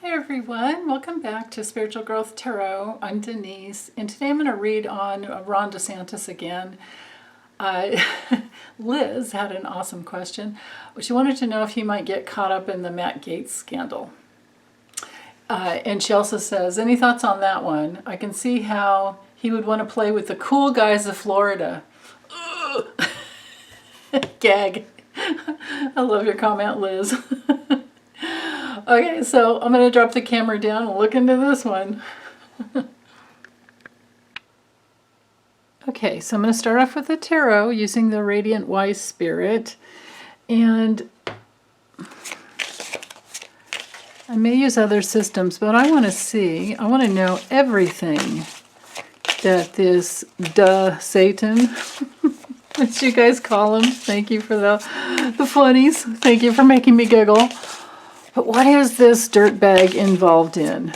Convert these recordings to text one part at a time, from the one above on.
Hey everyone, welcome back to Spiritual Growth Tarot. I'm Denise, and today I'm going to read on Ron DeSantis again. Liz had an awesome question. She wanted to know if he might get caught up in the Matt Gaetz scandal. And she also says, any thoughts on that one? I can see how he would want to play with the cool guys of Florida. Gag. I love your comment, Liz. Okay, so I'm going to drop the camera down and look into this one. Okay, so I'm going to start off with the tarot using the Radiant Wise Spirit. And I may use other systems, but I want to know everything that this Satan, as you guys call him, thank you for the funnies, thank you for making me giggle. But what is this dirtbag involved in?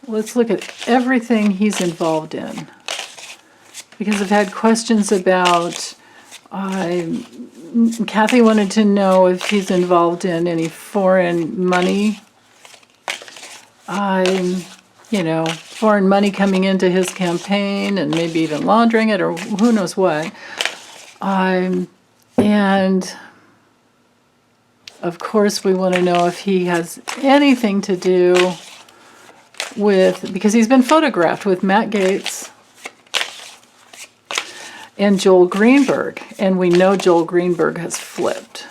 Let's look at everything he's involved in. Because I've had questions about, Kathy wanted to know if he's involved in any foreign money. Foreign money coming into his campaign and maybe even laundering it or who knows what. And of course, we want to know if he has anything to do with, because he's been photographed with Matt Gaetz and Joel Greenberg, and we know Joel Greenberg has flipped.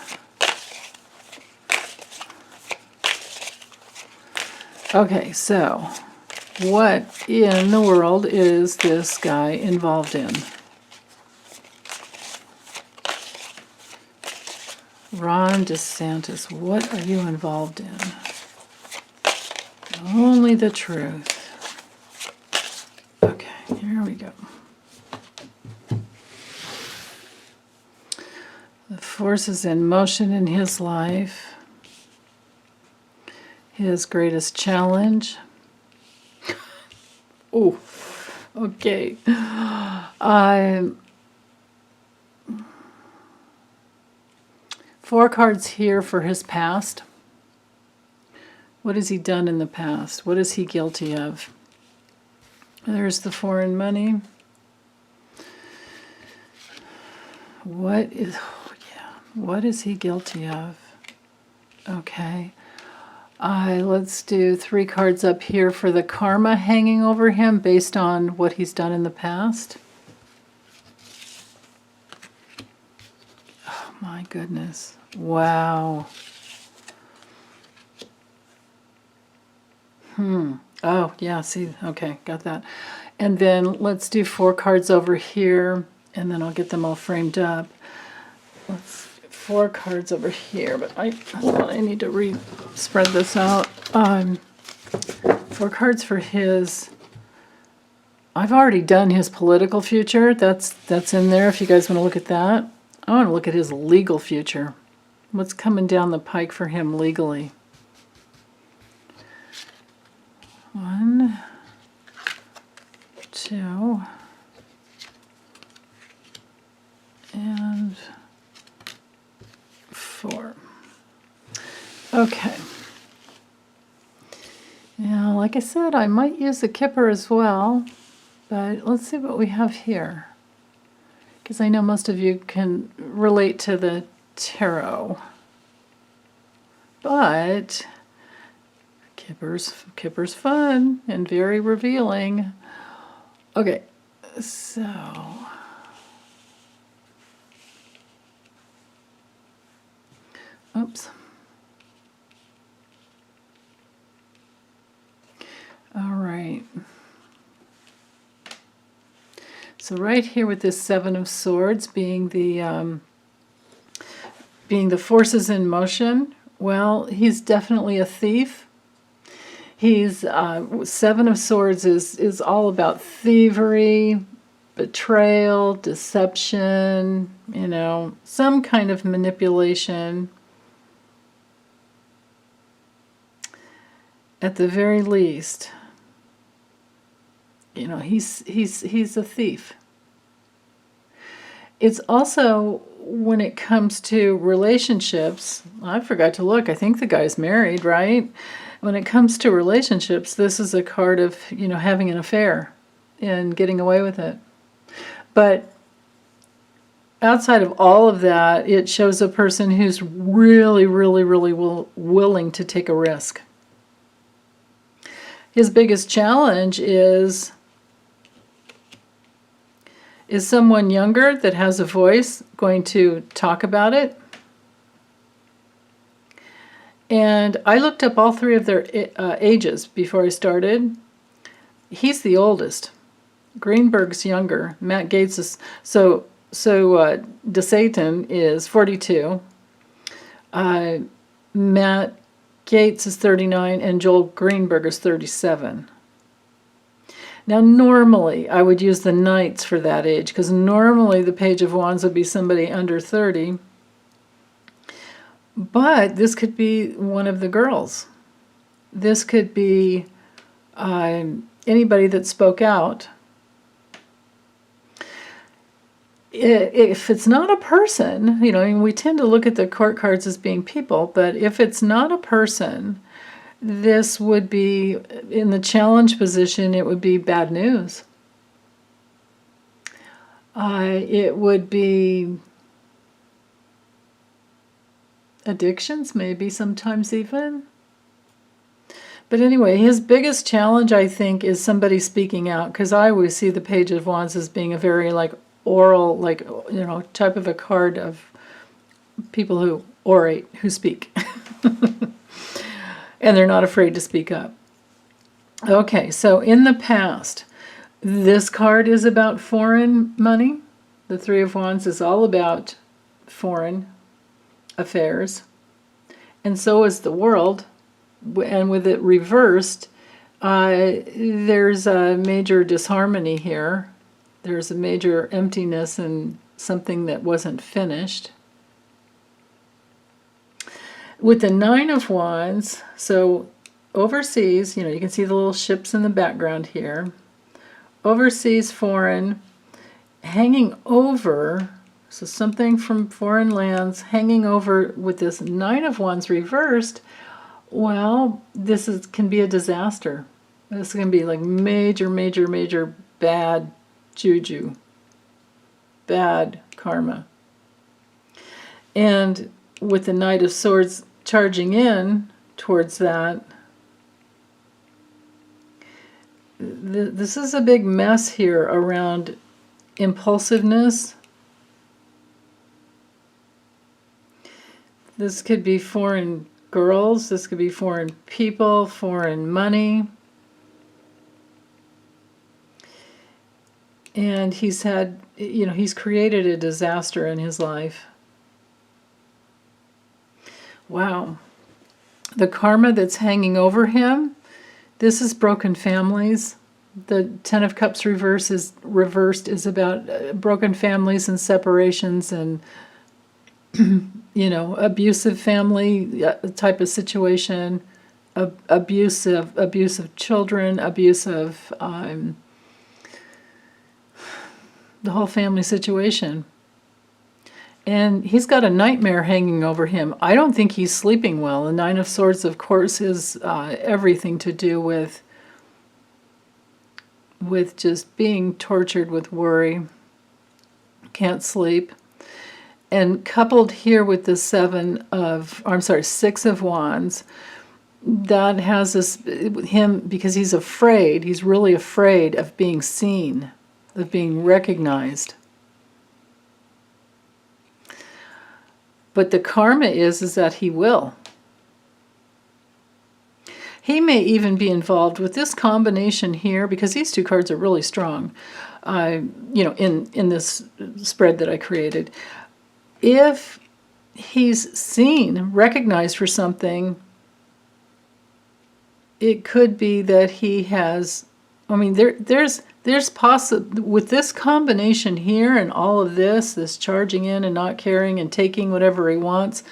Okay, so what in the world is this guy involved in? Ron DeSantis, what are you involved in? Only the truth. Okay, here we go. The forces in motion in his life. His greatest challenge. Oh, okay. Four cards here for his past. What has he done in the past? What is he guilty of? There's the foreign money. What is he guilty of? Okay. Let's do 3 cards up here for the karma hanging over him based on what he's done in the past. Oh my goodness. Wow. Oh, yeah, see, okay, got that. And then let's do 4 cards over here, and then I'll get them all framed up. Let's 4 cards over here, but I need to spread this out. 4 cards for his. I've already done his political future. That's in there if you guys want to look at that. I want to look at his legal future. What's coming down the pike for him legally? 1, 2, and 4. Okay. Now, like I said, I might use the Kipper as well, but let's see what we have here. Because I know most of you can relate to the tarot. But Kipper's fun and very revealing. Okay, so oops. All right. So right here with this 7 of Swords being the forces in motion, well, he's definitely a thief. He's 7 of Swords is all about thievery, betrayal, deception, some kind of manipulation. At the very least, he's a thief. It's also, when it comes to relationships, I forgot to look, I think the guy's married, right? When it comes to relationships, this is a card of, having an affair and getting away with it. But outside of all of that, it shows a person who's really, really, really willing to take a risk. His biggest challenge is someone younger that has a voice going to talk about it? And I looked up all three of their ages before I started. He's the oldest. Greenberg's younger. Matt Gaetz is... So DeSantis is 42. Matt Gaetz is 39, and Joel Greenberg is 37. Now, normally, I would use the Knights for that age, because normally the Page of Wands would be somebody under 30. But this could be one of the girls. This could be anybody that spoke out. If it's not a person, we tend to look at the court cards as being people, but if it's not a person, this would be, in the challenge position, it would be bad news. It would be addictions, maybe sometimes even. But anyway, his biggest challenge, I think, is somebody speaking out, because I always see the Page of Wands as being a very, oral, type of a card of people who orate, who speak. And they're not afraid to speak up. Okay, so in the past, this card is about foreign money. The Three of Wands is all about foreign affairs. And so is the World. And with it reversed, there's a major disharmony here. There's a major emptiness and something that wasn't finished. With the Nine of Wands, so overseas, you can see the little ships in the background here. Overseas, foreign, hanging over, so something from foreign lands hanging over with this Nine of Wands reversed. Well, this can be a disaster. This can be major, major, major bad juju, bad karma. And with the Knight of Swords charging in towards that, this is a big mess here around impulsiveness. This could be foreign girls, this could be foreign people, foreign money. And he's had, he's created a disaster in his life. Wow. The karma that's hanging over him, this is broken families. The Ten of Cups reversed is about broken families and separations and, abusive family type of situation, abusive children, abusive, the whole family situation. And he's got a nightmare hanging over him. I don't think he's sleeping well. The Nine of Swords, of course, is everything to do with just being tortured with worry. Can't sleep. And coupled here with the Six of Wands, that has him, because he's afraid, he's really afraid of being seen, of being recognized. But the karma is that he will. He may even be involved with this combination here, because these two cards are really strong, in this spread that I created. If he's seen, recognized for something, it could be that he has, there's possible, with this combination here and all of this charging in and not caring and taking whatever he wants,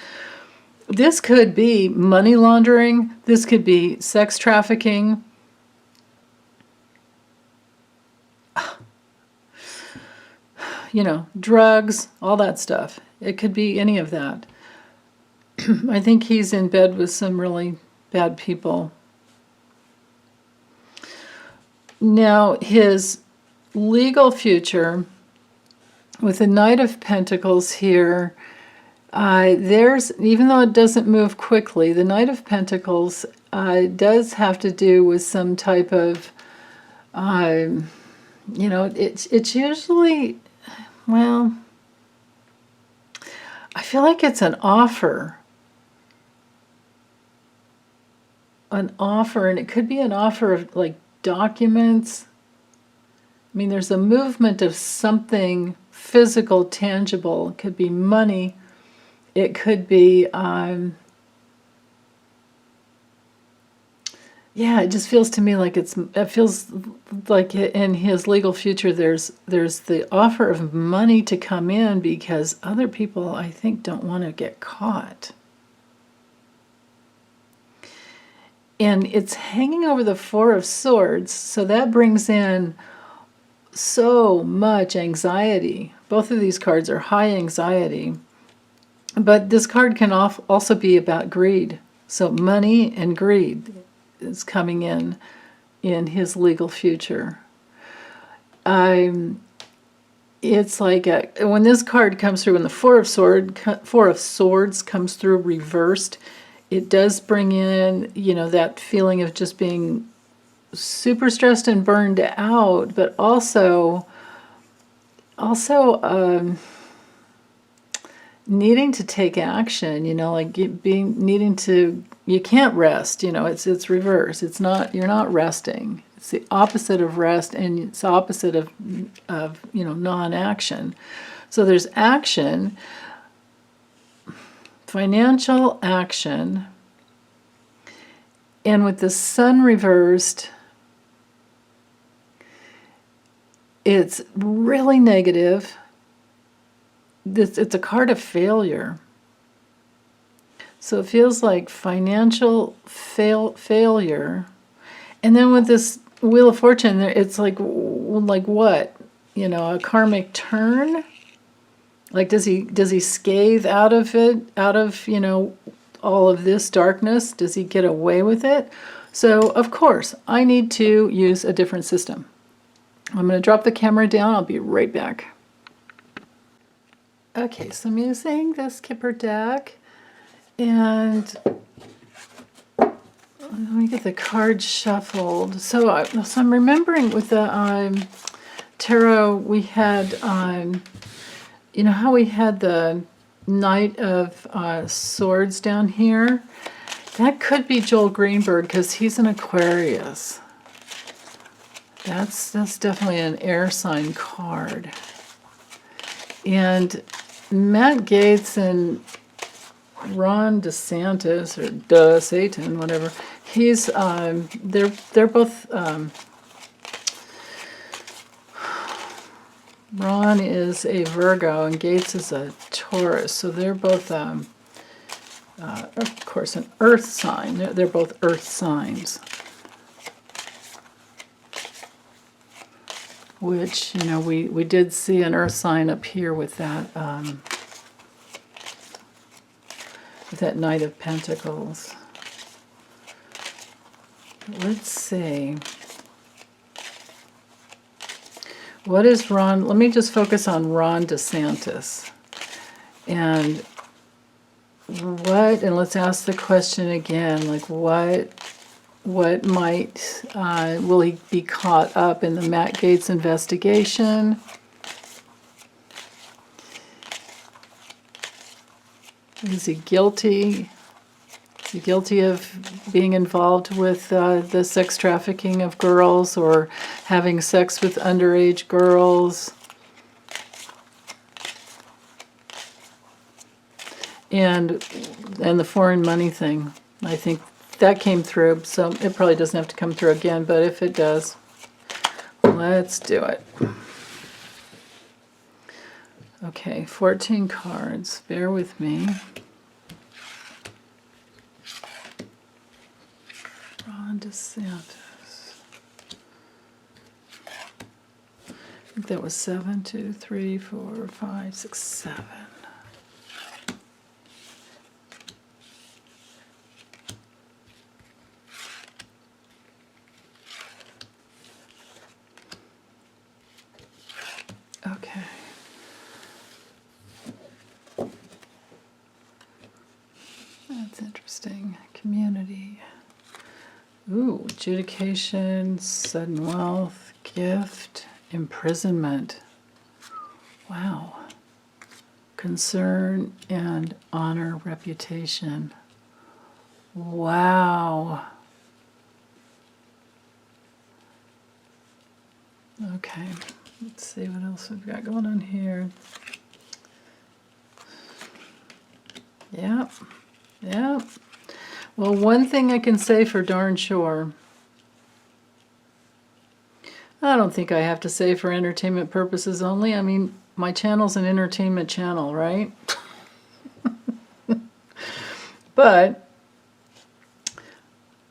this could be money laundering, this could be sex trafficking, drugs, all that stuff. It could be any of that. I think he's in bed with some really bad people Now, his legal future, with the Knight of Pentacles here, there's, even though it doesn't move quickly, the Knight of Pentacles does have to do with some type of, it's usually, well, I feel like it's an offer. An offer, and it could be an offer of like documents. I mean, there's a movement of something physical, tangible. It could be money. It could be, yeah, it just feels to me like it feels like in his legal future there's the offer of money to come in because other people, I think, don't want to get caught. And it's hanging over the Four of Swords, so that brings in so much anxiety. Both of these cards are high anxiety. But this card can also be about greed. So money and greed is coming in his legal future. It's like when this card comes through, when the Four of Swords comes through reversed, it does bring in, that feeling of just being super stressed and burned out, but also needing to take action, you can't rest, it's reverse. It's not, you're not resting. It's the opposite of rest, and it's the opposite of non-action. So there's action, financial action, and with the Sun reversed, it's really negative. It's a card of failure. So it feels like financial failure. And then with this Wheel of Fortune, it's like what? A karmic turn? Like, does he scathe out of it, all of this darkness? Does he get away with it? So, of course, I need to use a different system. I'm going to drop the camera down. I'll be right back. Okay, so I'm using this Kipper deck, and let me get the cards shuffled. So I'm remembering with the tarot, we had, how we had the Knight of Swords down here? That could be Joel Greenberg because he's an Aquarius. That's definitely an air sign card. And Matt Gaetz and Ron DeSantis, or Satan, whatever, he's they're both Ron is a Virgo and Gaetz is a Taurus, so they're both of course an earth sign. They're both earth signs, which we did see an earth sign up here with that Knight of Pentacles. Let's see. What is Ron? Let me just focus on Ron DeSantis. And let's ask the question again, like what might, will he be caught up in the Matt Gaetz investigation? Is he guilty? Is he guilty of being involved with the sex trafficking of girls or having sex with underage girls? And the foreign money thing, I think that came through, so it probably doesn't have to come through again, but if it does, let's do it. Okay, 14 cards. Bear with me. Ron DeSantis. I think that was 7, 2, 3, 4, 5, 6, 7. Okay. That's interesting. Community. Ooh, adjudication, sudden wealth, gift, imprisonment. Wow. Concern and honor, reputation. Wow. Okay, let's see what else we've got going on here. Yep, yep. Well, one thing I can say for darn sure, I don't think I have to say for entertainment purposes only. I mean, my channel's an entertainment channel, right? But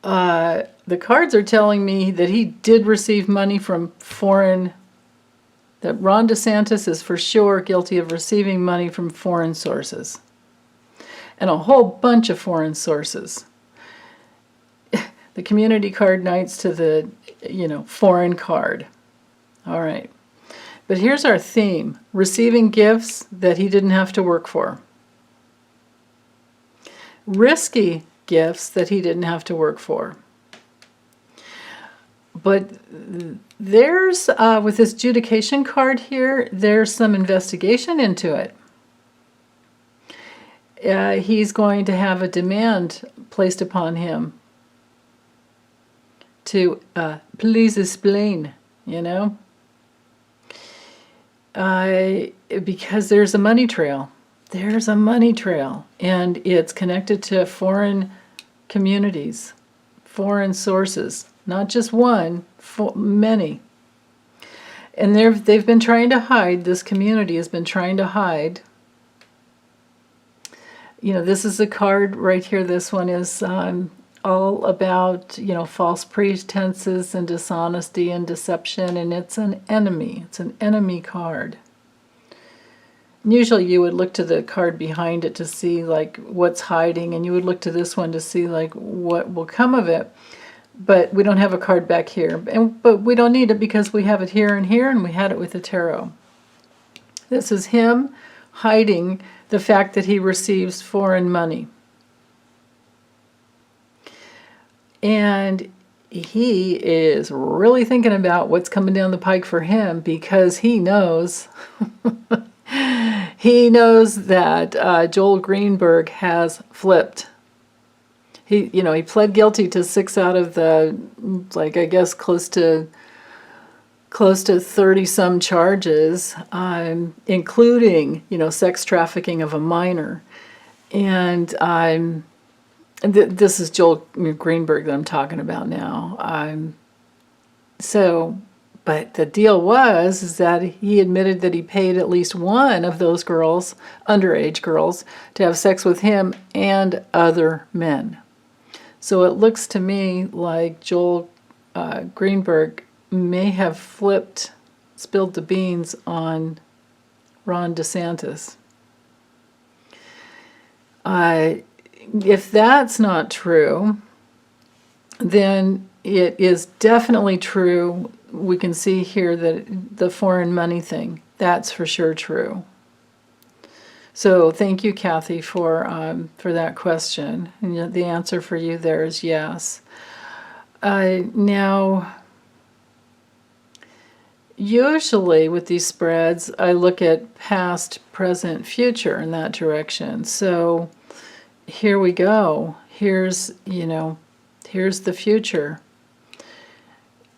the cards are telling me that he did receive money from foreign, that Ron DeSantis is for sure guilty of receiving money from foreign sources. And a whole bunch of foreign sources. The community card knights to the, foreign card. All right. But here's our theme. Receiving gifts that he didn't have to work for. Risky gifts that he didn't have to work for. But there's, with this adjudication card here, there's some investigation into it. He's going to have a demand placed upon him to please explain, because there's a money trail. There's a money trail, and it's connected to foreign communities, foreign sources, not just one, many. And they've been trying to hide, this community has been trying to hide. This is a card right here. This one is all about, false pretenses and dishonesty and deception, and it's an enemy. It's an enemy card. Usually you would look to the card behind it to see like what's hiding, and you would look to this one to see like what will come of it. But we don't have a card back here, but we don't need it because we have it here, and we had it with the tarot. This is him hiding the fact that he receives foreign money. And he is really thinking about what's coming down the pike for him, because he knows he knows that Joel Greenberg has flipped. He pled guilty to 6 out of the, I guess, close to 30 some charges, including, sex trafficking of a minor. And this is Joel Greenberg that I'm talking about now. But the deal is that he admitted that he paid at least one of those girls, underage girls, to have sex with him and other men. So it looks to me like Joel Greenberg may have spilled the beans on Ron DeSantis. If that's not true, then it is definitely true. We can see here that the foreign money thing, that's for sure true. So thank you, Kathy, for that question. And the answer for you there is yes. Now, usually with these spreads, I look at past, present, future in that direction. So here we go. Here's the future.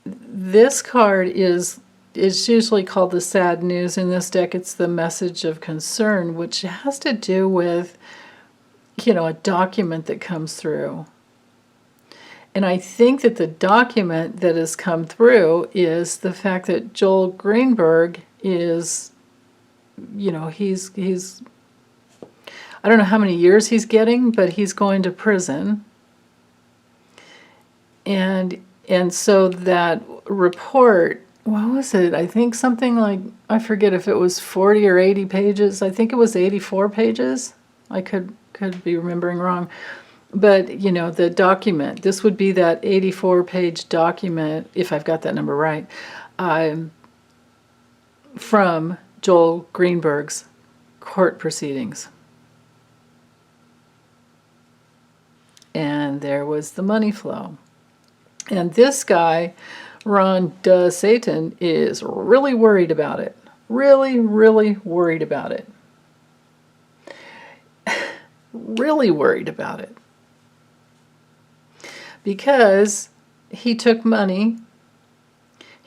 This card is usually called the sad news. In this deck, it's the message of concern, which has to do with, a document that comes through. And I think that the document that has come through is the fact that Joel Greenberg is, he's I don't know how many years he's getting, but he's going to prison. And so that report, what was it? I think something like, I forget if it was 40 or 80 pages. I think it was 84 pages. I could be remembering wrong. But, the document, this would be that 84-page document, if I've got that number right, from Joel Greenberg's court proceedings. And there was the money flow. And this guy, Ron DeSantis, is really worried about it. Really, really worried about it. Really worried about it. Because he took money.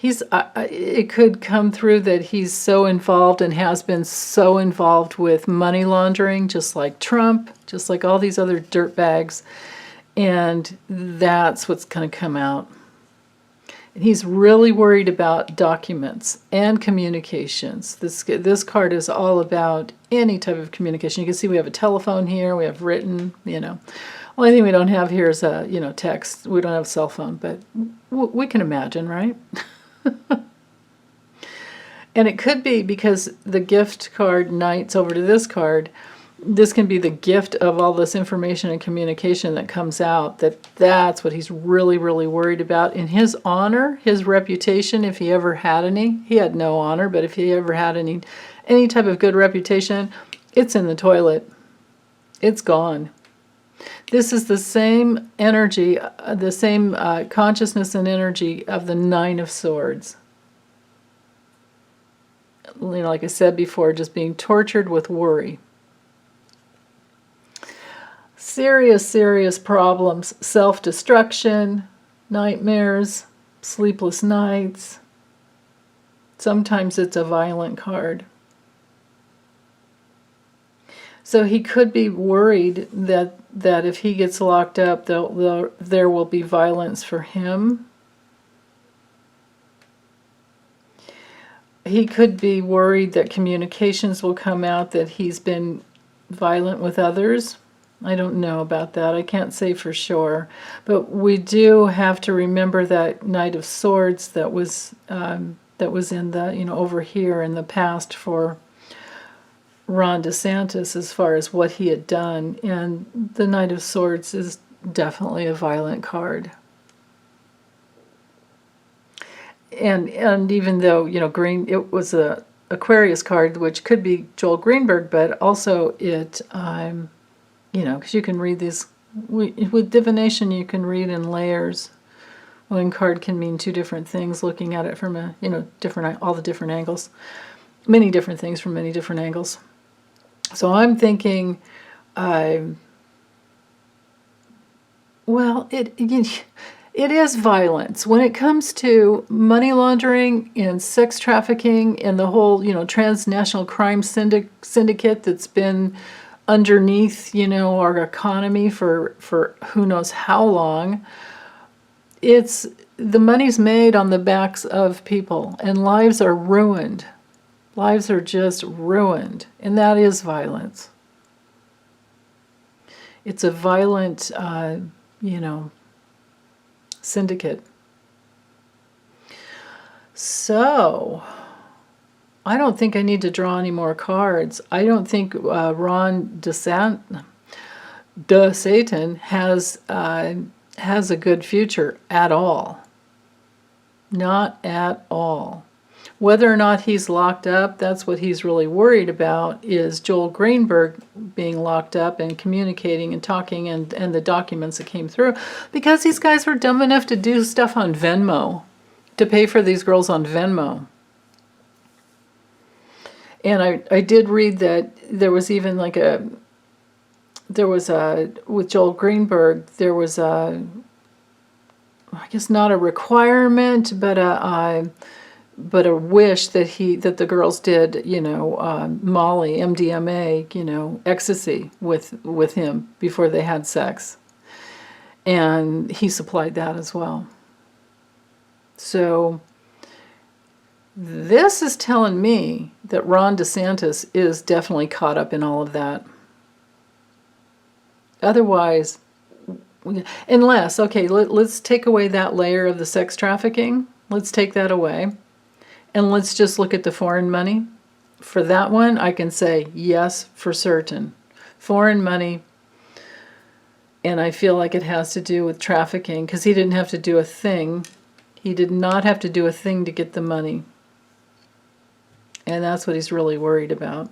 It could come through that he's so involved and has been so involved with money laundering, just like Trump, just like all these other dirtbags. And that's what's going to come out. He's really worried about documents and communications. This card is all about any type of communication. You can see we have a telephone here, we have written, Only thing we don't have here is text. We don't have a cell phone, but we can imagine, right? And it could be because the gift card knights over to this card, this can be the gift of all this information and communication that comes out, that's what he's really, really worried about. In his honor, his reputation, if he ever had any, he had no honor, but if he ever had any type of good reputation, it's in the toilet. It's gone. This is the same energy, the same consciousness and energy of the Nine of Swords. Like I said before, just being tortured with worry. Serious, serious problems, self-destruction, nightmares, sleepless nights. Sometimes it's a violent card. So he could be worried that if he gets locked up, there will be violence for him. He could be worried that communications will come out that he's been violent with others. I don't know about that. I can't say for sure. But we do have to remember that Knight of Swords that was in the, over here in the past for Ron DeSantis as far as what he had done. And the Knight of Swords is definitely a violent card. And even though, it was a Aquarius card, which could be Joel Greenberg, but also it, because you can read these, with divination you can read in layers. One card can mean two different things, looking at it from all the different angles. Many different things from many different angles. So I'm thinking, it is violence. When it comes to money laundering and sex trafficking and the whole, transnational crime syndicate that's been underneath, our economy for who knows how long, the money's made on the backs of people, and lives are ruined. Lives are just ruined, and that is violence. It's a violent, syndicate. So, I don't think I need to draw any more cards. I don't think Ron DeSantis has a good future at all. Not at all. Whether or not he's locked up, that's what he's really worried about, is Joel Greenberg being locked up and communicating and talking and the documents that came through. Because these guys were dumb enough to do stuff on Venmo, to pay for these girls on Venmo. And I did read that there was even with Joel Greenberg, there was I guess not a requirement, but a wish that the girls did, Molly, MDMA, ecstasy with him before they had sex. And he supplied that as well. So this is telling me that Ron DeSantis is definitely caught up in all of that. Otherwise, unless, let's take away that layer of the sex trafficking. Let's take that away. And let's just look at the foreign money. For that one, I can say yes for certain. Foreign money, and I feel like it has to do with trafficking, because he didn't have to do a thing. He did not have to do a thing to get the money. And that's what he's really worried about.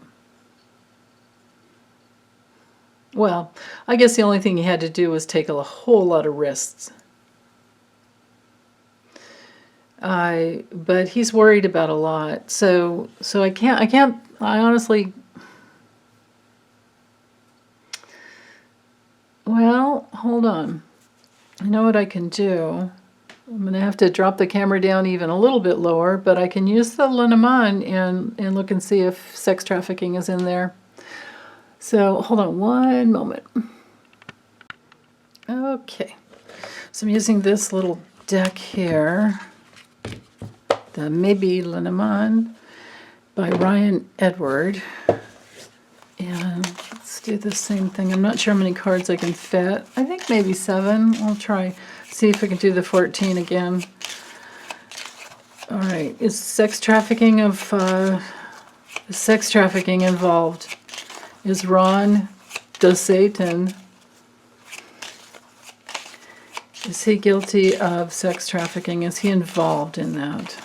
Well, I guess the only thing he had to do was take a whole lot of risks. But he's worried about a lot. So I honestly, well, hold on. I know what I can do. I'm going to have to drop the camera down even a little bit lower, but I can use the Lenormand and look and see if sex trafficking is in there. So hold on one moment. Okay. So I'm using this little deck here, the Maybe Lenormand by Ryan Edward. And let's do the same thing. I'm not sure how many cards I can fit. I think maybe 7. I'll try. See if I can do the 14 again. All right. Is sex trafficking involved? Is Ron DeSantis, is he guilty of sex trafficking? Is he involved in that?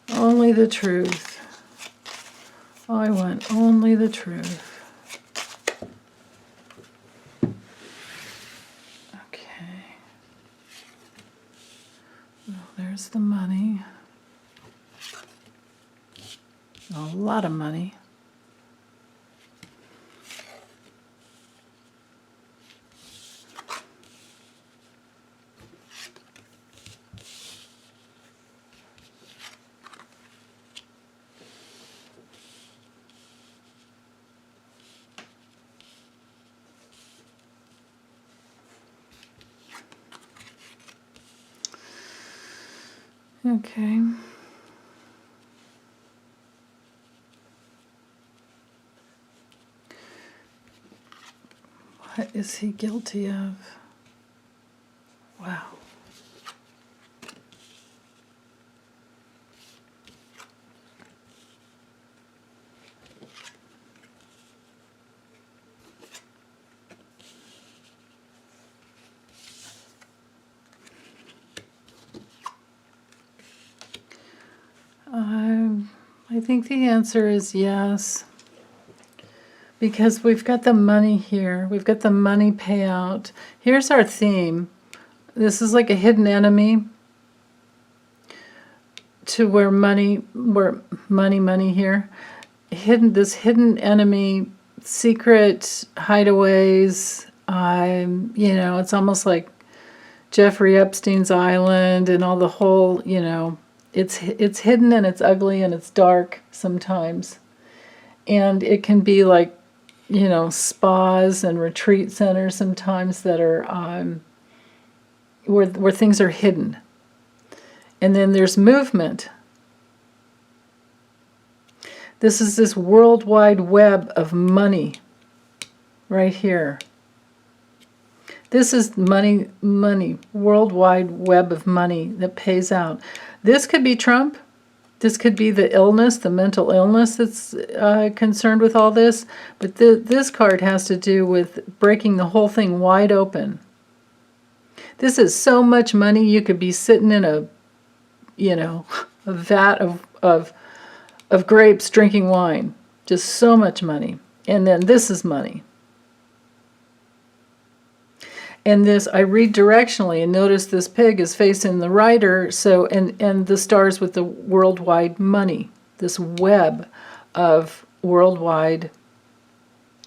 Only the truth. I want only the truth. Okay. Well, there's the money. A lot of money. Okay. What is he guilty of? Wow. I think the answer is yes. Because we've got the money here. We've got the money payout. Here's our theme. This is like a hidden enemy to where money here. This hidden enemy, secret hideaways. It's almost like Jeffrey Epstein's island and all the whole, it's hidden and it's ugly and it's dark sometimes. And it can be like, spas and retreat centers sometimes that are where things are hidden. And then there's movement. This is this worldwide web of money right here. This is money, worldwide web of money that pays out. This could be Trump. This could be the illness, the mental illness that's concerned with all this. But this card has to do with breaking the whole thing wide open. This is so much money you could be sitting in a vat of grapes drinking wine. Just so much money. And then this is money. And this, I read directionally, and notice this pig is facing the rider, so and the stars with the worldwide money, this web of worldwide.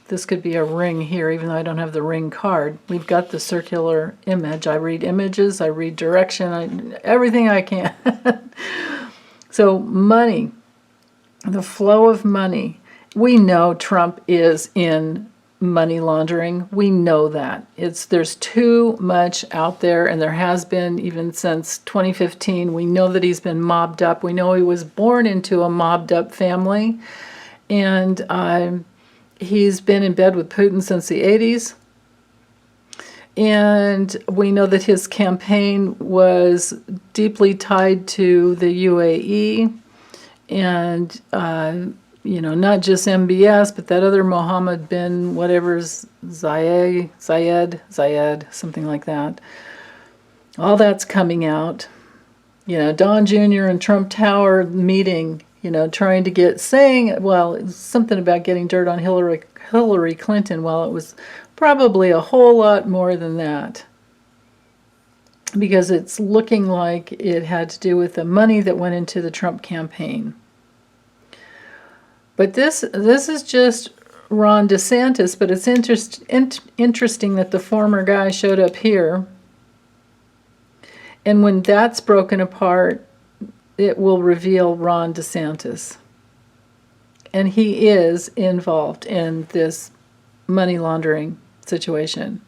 This could be a ring here, even though I don't have the ring card. We've got the circular image. I read images, I read direction, everything I can. So money, the flow of money. We know Trump is in money laundering. We know that. There's too much out there, and there has been even since 2015. We know that he's been mobbed up. We know he was born into a mobbed up family, and he's been in bed with Putin since the 80s. And we know that his campaign was deeply tied to the UAE, and not just MBS, but that other Mohammed bin whatever's Zayed, something like that. All that's coming out. Don Jr. and Trump Tower meeting, trying to it's something about getting dirt on Hillary Clinton. Well, it was probably a whole lot more than that, because it's looking like it had to do with the money that went into the Trump campaign. But this is just Ron DeSantis, but it's interesting that the former guy showed up here. And when that's broken apart, it will reveal Ron DeSantis. And he is involved in this money laundering situation.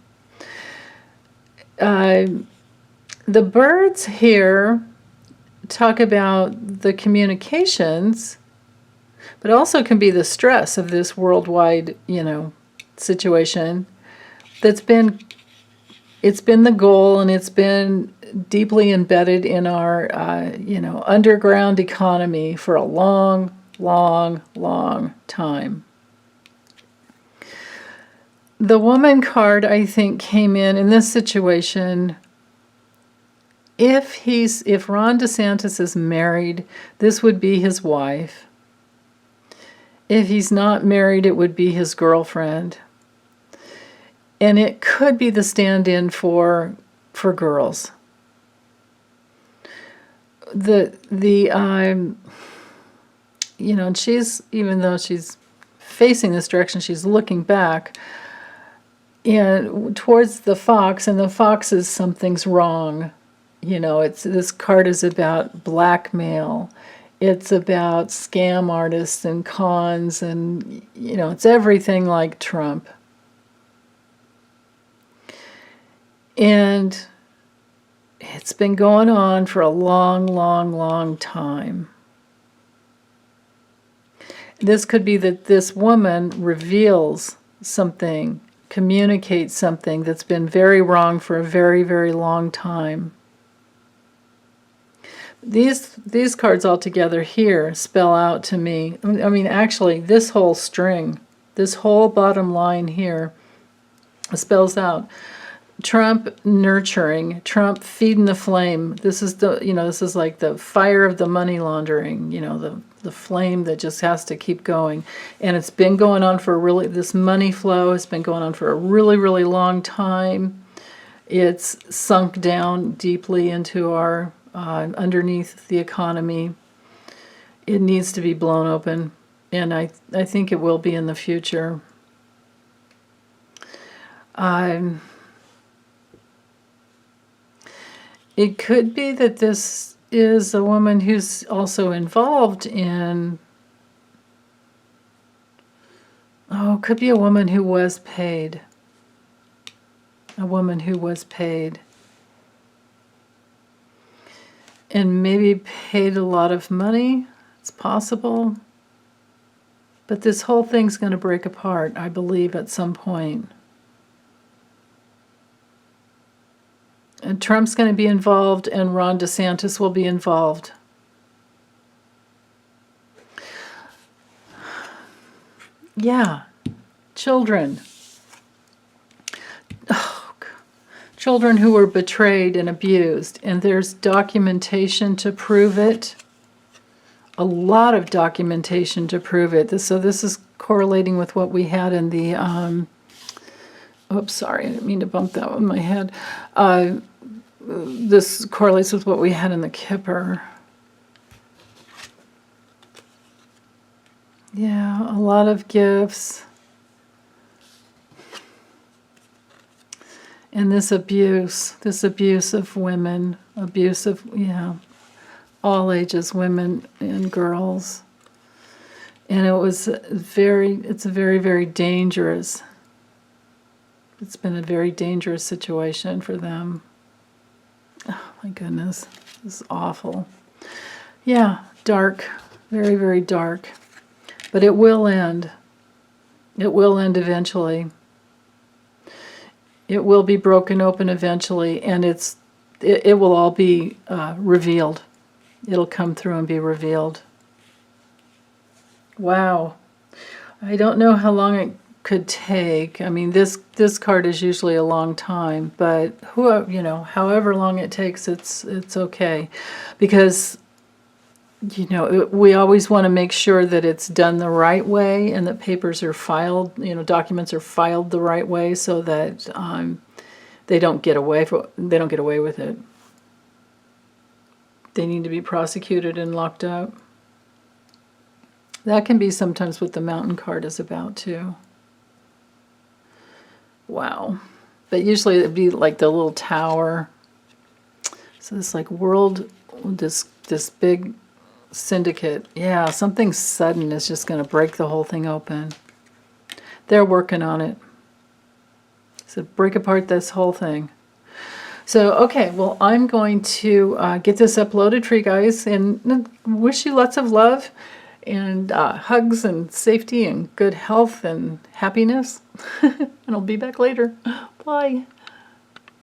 The birds here talk about the communications, but also can be the stress of this worldwide, situation it's been the goal, and it's been deeply embedded in our, underground economy for a long, long, long time. The woman card, I think, came in this situation. If Ron DeSantis is married, this would be his wife. If he's not married, it would be his girlfriend. And it could be the stand-in for girls. And she's, even though she's facing this direction, she's looking back and towards the fox, and the fox is something's wrong. This card is about blackmail. It's about scam artists and cons, and it's everything like Trump. And it's been going on for a long, long, long time. This could be that this woman reveals something, communicates something that's been very wrong for a very, very long time. These cards all together here spell out to me, actually, this whole string, this whole bottom line here spells out Trump nurturing, Trump feeding the flame. This is this is like the fire of the money laundering, the flame that just has to keep going. And it's been going on for this money flow has been going on for a really, really long time. It's sunk down deeply into our, underneath the economy. It needs to be blown open. And I think it will be in the future. It could be that this is a woman who's also involved in, it could be a woman who was paid. A woman who was paid. And maybe paid a lot of money. It's possible. But this whole thing's going to break apart, I believe, at some point. And Trump's going to be involved, and Ron DeSantis will be involved. Yeah, children. Children who were betrayed and abused, and there's documentation to prove it. A lot of documentation to prove it. So this is correlating with what we had in the, oops, sorry, I didn't mean to bump that in my head. This correlates with what we had in the Kipper. Yeah, a lot of gifts. And this abuse of women, abuse of, all ages, women and girls. And it's very, very dangerous. It's been a very dangerous situation for them. Oh my goodness, this is awful. Yeah, dark, very, very dark. But it will end. It will end eventually. It will be broken open eventually, and it will all be revealed. It'll come through and be revealed. Wow. I don't know how long it could take. I mean, this card is usually a long time, but however long it takes, it's okay, because we always want to make sure that it's done the right way and that papers are filed, documents are filed the right way, so that they don't get away with it. They need to be prosecuted and locked up. That can be sometimes what the Mountain card is about too. Wow. But usually it'd be like the little tower. So this like this big syndicate. Yeah, something sudden is just going to break the whole thing open. They're working on it. So break apart this whole thing. So, okay, well, I'm going to get this uploaded for you guys, and wish you lots of love and hugs and safety and good health and happiness. And I'll be back later. Bye.